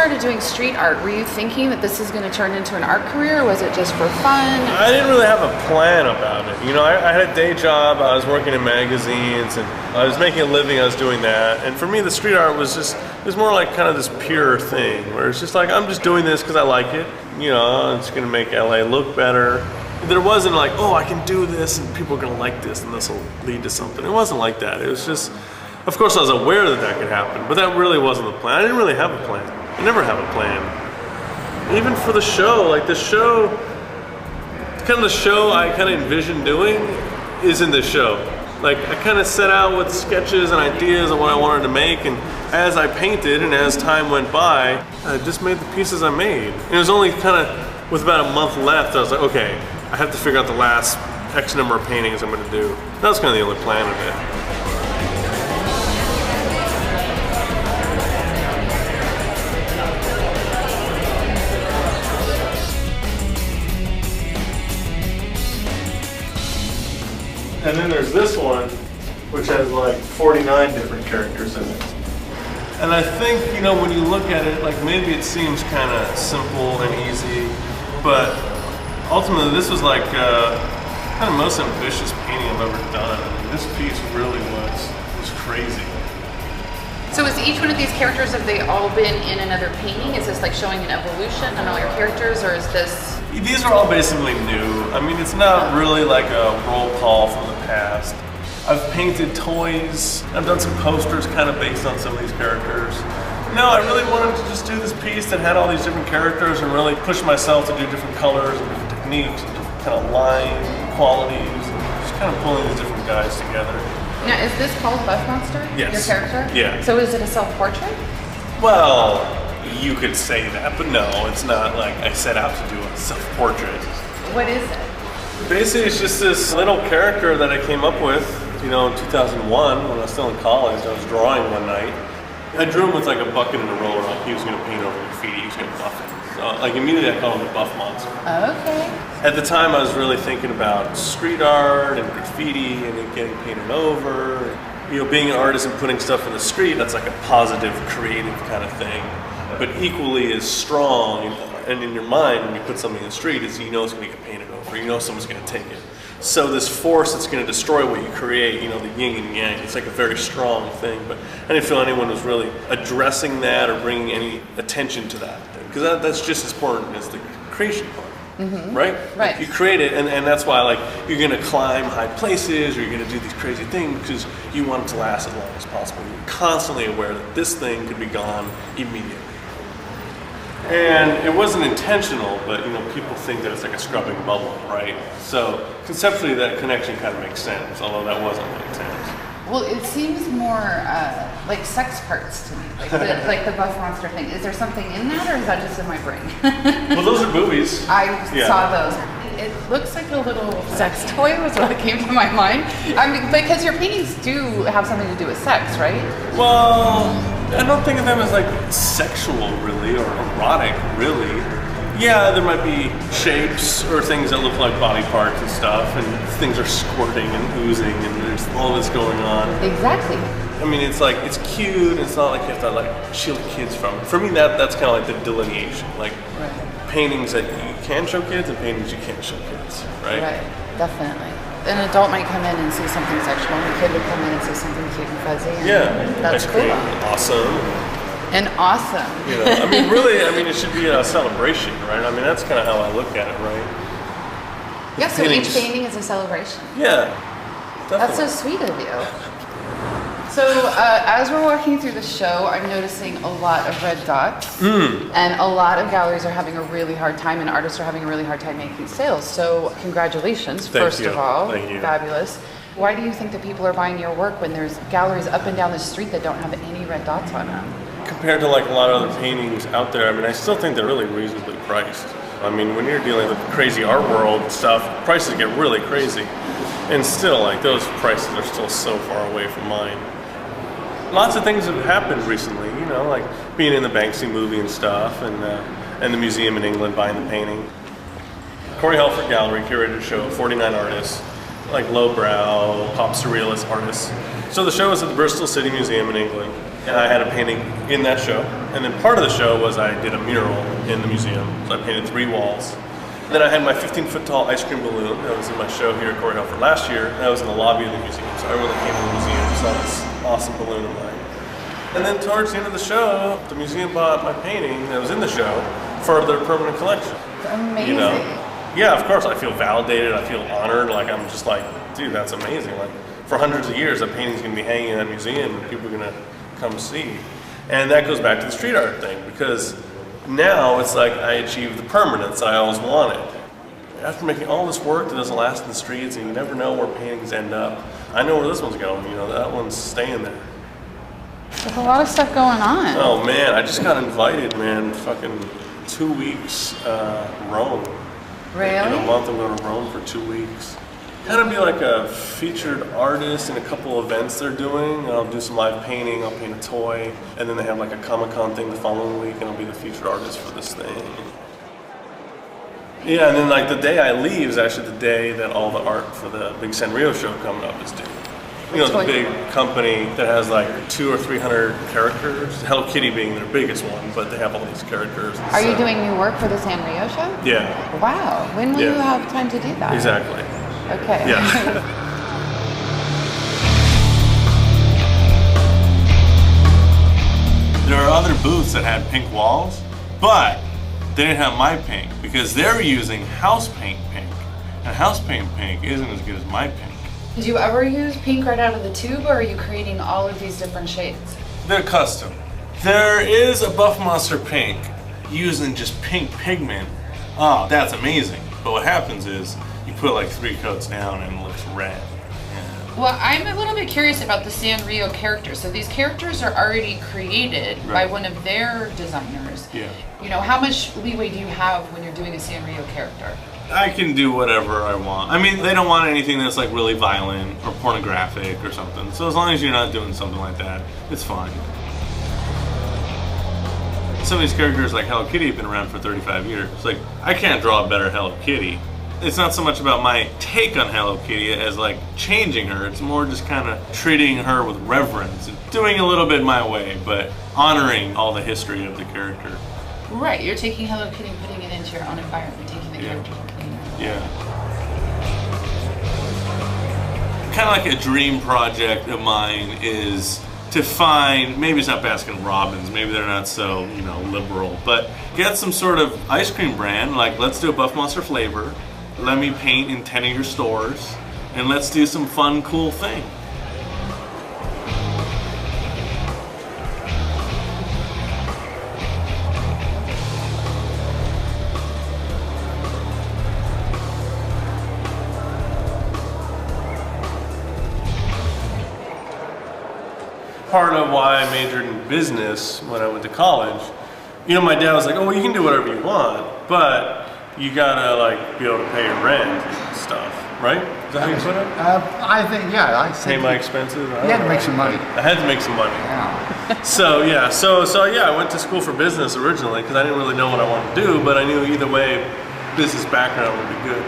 started doing street art, were you thinking that this is going to turn into an art career, or was it just for fun? I didn't really have a plan about it. You know, I had a day job, I was working in magazines, and I was making a living, I was doing that. And for me, the street art was just, it was more like kind of this pure thing, where it's just like, I'm just doing this because I like it. You know, it's going to make LA look better. There wasn't like, oh, I can do this and people are going to like this and this will lead to something. It wasn't like that. It was just, of course I was aware that that could happen, but that really wasn't the plan. I didn't really have a plan. I never have a plan. Even for the show, like the show, kind of the show I kind of envisioned doing is in this show. Like I kind of set out with sketches and ideas of what I wanted to make, and as I painted and as time went by, I just made the pieces I made. And it was only kind of, with about a month left, I was like, okay, I have to figure out the last X number of paintings I'm going to do. That was kind of the only plan of it. And then there's this one, which has like 49 different characters in it. And I think, you know, when you look at it, like maybe it seems kind of simple and easy, but ultimately this was like kind of most ambitious painting I've ever done. I mean, this piece really was crazy. So is each one of these characters, have they all been in another painting? Is this like showing an evolution on all your characters, or is this? These are all basically new. I mean, it's not really like a roll call from the past. I've painted toys. I've done some posters kind of based on some of these characters. No, I really wanted to just do this piece that had all these different characters and really push myself to do different colors and different techniques and different kind of line qualities, and just kind of pulling these different guys together. Now, is this called Buff Monster? Yes. Your character? Yeah. So is it a self-portrait? Well, you could say that, but no, it's not like I set out to do a self-portrait. What is it? Basically, it's just this little character that I came up with, you know, in 2001 when I was still in college. I was drawing one night. I drew him with like a bucket and a roller, like he was going to paint over graffiti, he was going to buff it. So, like immediately I called him the Buff Monster. Okay. At the time I was really thinking about street art and graffiti and it getting painted over. You know, being an artist and putting stuff in the street, that's like a positive, creative kind of thing. But equally as strong, and in your mind when you put something in the street is you know it's going to get painted over, you know someone's going to take it. So this force that's going to destroy what you create, you know, the yin and yang, it's like a very strong thing. But I didn't feel anyone was really addressing that or bringing any attention to that thing. Because that's just as important as the creation part, right? Right. Like you create it, and that's why like you're going to climb high places or you're going to do these crazy things because you want it to last as long as possible. You're constantly aware that this thing could be gone immediately. And it wasn't intentional, but you know, people think that it's like a scrubbing bubble, right? So conceptually that connection kind of makes sense, although that wasn't the intent. Well, it seems more like sex parts to me, like the Buff Monster thing. Is there something in that, or is that just in my brain? Well, those are boobies. I saw those. It looks like a little sex toy was what came to my mind. I mean, because your paintings do have something to do with sex, right? Well, I don't think of them as like sexual really, or erotic really. Yeah, there might be shapes or things that look like body parts and stuff, and things are squirting and oozing, and there's all this going on. Exactly. I mean, it's like, it's cute, it's not like you have to like shield kids from it. For me, that's kind of like the delineation. Like paintings that you can show kids and paintings you can't show kids, right? Right, definitely. An adult might come in and see something sexual, and a kid would come in and see something cute and fuzzy. And that's cool. Awesome. And awesome. You know, I mean, really, I mean, it should be a celebration, right? I mean, that's kind of how I look at it, right? Yeah, so each painting is a celebration. Yeah, definitely. That's so sweet of you. So as we're walking through the show, I'm noticing a lot of red dots, and a lot of galleries are having a really hard time, and artists are having a really hard time making sales. So congratulations, first of all. Thank you. Fabulous. Why do you think that people are buying your work when there's galleries up and down the street that don't have any red dots on them? Compared to like a lot of other paintings out there, I mean, I still think they're really reasonably priced. I mean, when you're dealing with crazy art world stuff, prices get really crazy. And still, like, those prices are still so far away from mine. Lots of things have happened recently, you know, like being in the Banksy movie and stuff, and the museum in England buying the painting. Corey Helfrich Gallery curated a show of 49 artists, like lowbrow, pop surrealist artists. So the show was at the Bristol City Museum in England. And I had a painting in that show. And then part of the show was I did a mural in the museum. So I painted 3 walls. And then I had my 15-foot tall ice cream balloon that was in my show here at Corey Helford last year. And that was in the lobby of the museum. So everyone that came to the museum saw this awesome balloon of mine. And then towards the end of the show, the museum bought my painting that was in the show for their permanent collection. Amazing. You know? Yeah, of course I feel validated, I feel honored, like I'm just like, dude, that's amazing. Like for hundreds of years, that painting's gonna be hanging in a museum and people are gonna come see. And that goes back to the street art thing, because now it's like I achieved the permanence I always wanted. After making all this work that doesn't last in the streets and you never know where paintings end up, I know where this one's going, you know, that one's staying there. There's a lot of stuff going on. Oh man, I just got invited, man, fucking 2 weeks, Rome. Really? In a month I'm going to Rome for 2 weeks. Kind of be like a featured artist in a couple events they're doing. I'll do some live painting, I'll paint a toy, and then they have like a Comic-Con thing the following week and I'll be the featured artist for this thing. Yeah, and then like the day I leave is actually the day that all the art for the big Sanrio show coming up is due. You know, the big company that has like 200 or 300 characters, Hello Kitty being their biggest one, but they have all these characters. Are you doing new work for the Sanrio show? Yeah. Wow. When will you have time to do that? Exactly. Okay. Yeah. There are other booths that had pink walls, but they didn't have my pink because they're using house paint pink. And house paint pink isn't as good as my pink. Did you ever use pink right out of the tube, or are you creating all of these different shades? They're custom. There is a Buff Monster pink using just pink pigment. Oh, that's amazing. But what happens is you put like 3 coats down and it looks red. Yeah. Well, I'm a little bit curious about the Sanrio characters. So these characters are already created by one of their designers. Yeah. You know, how much leeway do you have when you're doing a Sanrio character? I can do whatever I want. I mean, they don't want anything that's like really violent or pornographic or something. So as long as you're not doing something like that, it's fine. Some of these characters like Hello Kitty have been around for 35 years. It's like, I can't draw a better Hello Kitty. It's not so much about my take on Hello Kitty as like changing her. It's more just kind of treating her with reverence and doing a little bit my way, but honoring all the history of the character. Right, you're taking Hello Kitty and putting it into your own environment, taking the characters and putting it in. Yeah. Kind of like a dream project of mine is to find, maybe it's not Baskin Robbins, maybe they're not so, you know, liberal, but get some sort of ice cream brand, like let's do a Buff Monster flavor, let me paint in 10 of your stores, and let's do some fun, cool thing. Part of why I majored in business when I went to college, you know, my dad was like, oh, well, you can do whatever you want, but you gotta like be able to pay your rent and stuff, right? Is that how you put it? I think, yeah. I Pay my expenses? You had to make some money. I had to make some money. Yeah. So yeah, I went to school for business originally because I didn't really know what I wanted to do, but I knew either way, business background would be good.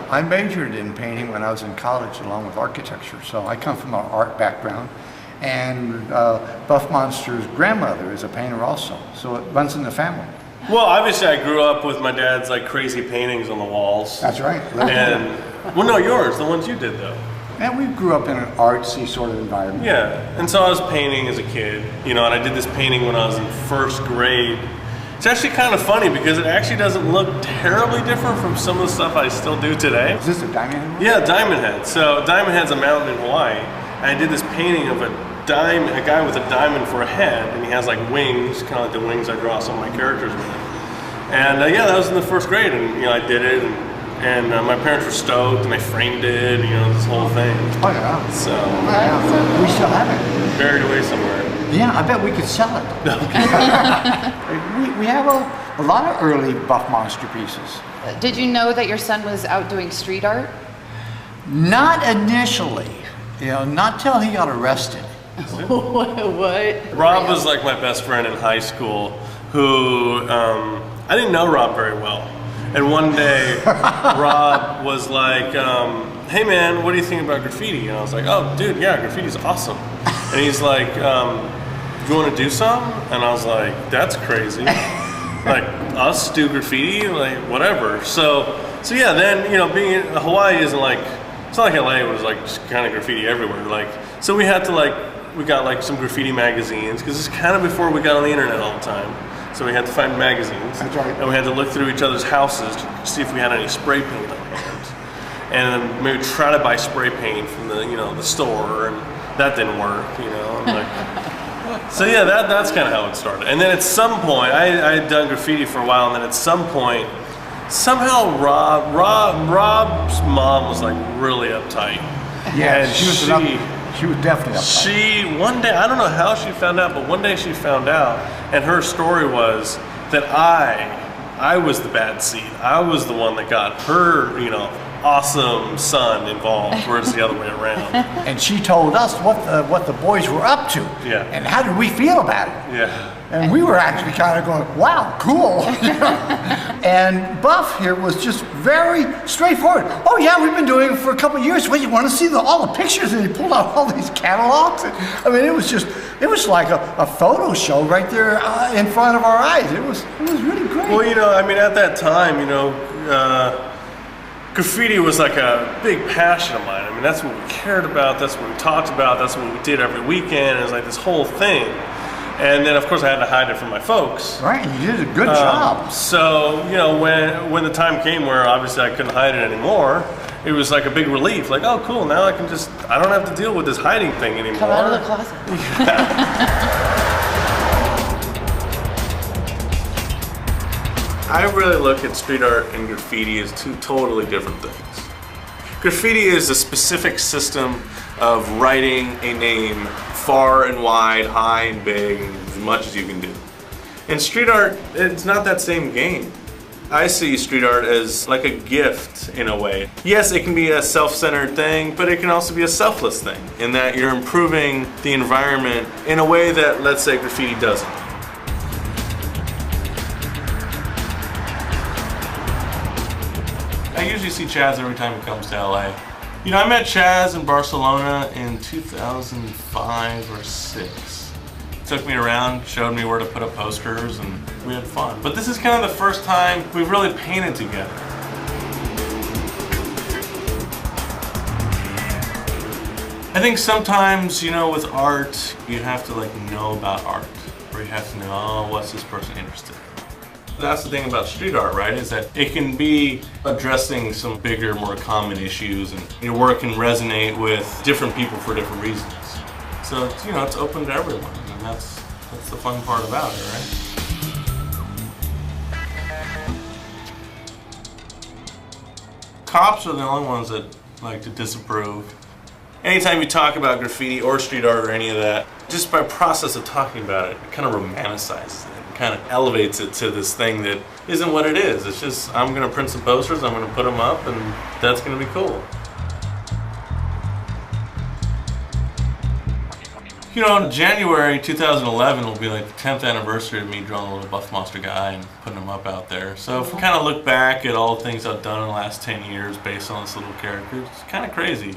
I majored in painting when I was in college along with architecture, so I come from an art background. And Buff Monster's grandmother is a painter also, so it runs in the family. Well, obviously I grew up with my dad's like crazy paintings on the walls. That's right. And, well no, yours, the ones you did though. And we grew up in an artsy sort of environment. Yeah, and so I was painting as a kid, you know, and I did this painting when I was in 1st grade. It's actually kind of funny because it actually doesn't look terribly different from some of the stuff I still do today. Is this a diamond head? Yeah, Diamond Head. So Diamond Head's a mountain in Hawaii. I did this painting of a guy with a diamond for a head, and he has like wings, kind of like the wings I draw some of my characters with. And yeah, that was in the 1st grade, and you know, I did it, and my parents were stoked, and they framed it, you know, this whole thing. Oh yeah. So Yeah. We still have it. buried away somewhere. Yeah, I bet we could sell it. we have a lot of early Buff Monster pieces. Did you know that your son was out doing street art? Not initially, you know, not till he got arrested. What? Rob was like my best friend in high school who, I didn't know Rob very well. And one day, Rob was like, hey man, what do you think about graffiti? And I was like, oh dude, yeah, graffiti's awesome. And he's like, you want to do something? And I was like, that's crazy. Like, us do graffiti? Like, whatever. So yeah, then, you know, being in Hawaii isn't like, it's not like LA was like just kind of graffiti everywhere. Like, so we had to like, we got like some graffiti magazines, because it's kind of before we got on the internet all the time. So we had to find magazines. That's right. And we had to look through each other's houses to see if we had any spray paint on hand. And then maybe try to buy spray paint from the, you know, the store, and that didn't work, you know. I'm like, so yeah, that's kind of how it started. And then at some point, I had done graffiti for a while, and then at some point, somehow Rob's mom was like really uptight. Yeah, And she was definitely uptight. One day, I don't know how she found out, but one day she found out, and her story was that I was the bad seed. I was the one that got her, you know, awesome son involved, whereas the other way around. And she told us what the boys were up to. Yeah. And how did we feel about it? Yeah. And we were actually kind of going, wow, cool. And Buff here was just very straightforward. Oh yeah, we've been doing it for a couple of years. Well, you want to see all the pictures? And he pulled out all these catalogs. And, I mean, it was like a photo show right there in front of our eyes. It was really great. Well, you know, I mean, at that time, you know, graffiti was like a big passion of mine. I mean, that's what we cared about, that's what we talked about, that's what we did every weekend. It was like this whole thing. And then, of course, I had to hide it from my folks. Right, you did a good job. So, you know, when the time came where obviously I couldn't hide it anymore, it was like a big relief. Like, oh, cool, now I don't have to deal with this hiding thing anymore. Come out of the closet. I really look at street art and graffiti as two totally different things. Graffiti is a specific system of writing a name far and wide, high and big, and as much as you can do. In street art, it's not that same game. I see street art as like a gift in a way. Yes, it can be a self-centered thing, but it can also be a selfless thing, in that you're improving the environment in a way that, let's say, graffiti doesn't. I usually see Chaz every time he comes to LA. You know, I met Chaz in Barcelona in 2005 or 6. Took me around, showed me where to put up posters, and we had fun. But this is kind of the first time we've really painted together. I think sometimes, you know, with art, you have to like know about art, or you have to know, oh, what's this person interested in? That's the thing about street art, right? Is that it can be addressing some bigger, more common issues, and your work can resonate with different people for different reasons. So, you know, it's open to everyone, and that's the fun part about it, right? Cops are the only ones that like to disapprove. Anytime you talk about graffiti or street art or any of that, just by process of talking about it, it kind of romanticizes it. Kind of elevates it to this thing that isn't what it is. It's just, I'm going to print some posters, I'm going to put them up, and that's going to be cool. You know, January 2011 will be like the 10th anniversary of me drawing a little Buff Monster guy and putting him up out there. So if we kind of look back at all the things I've done in the last 10 years based on this little character, it's kind of crazy.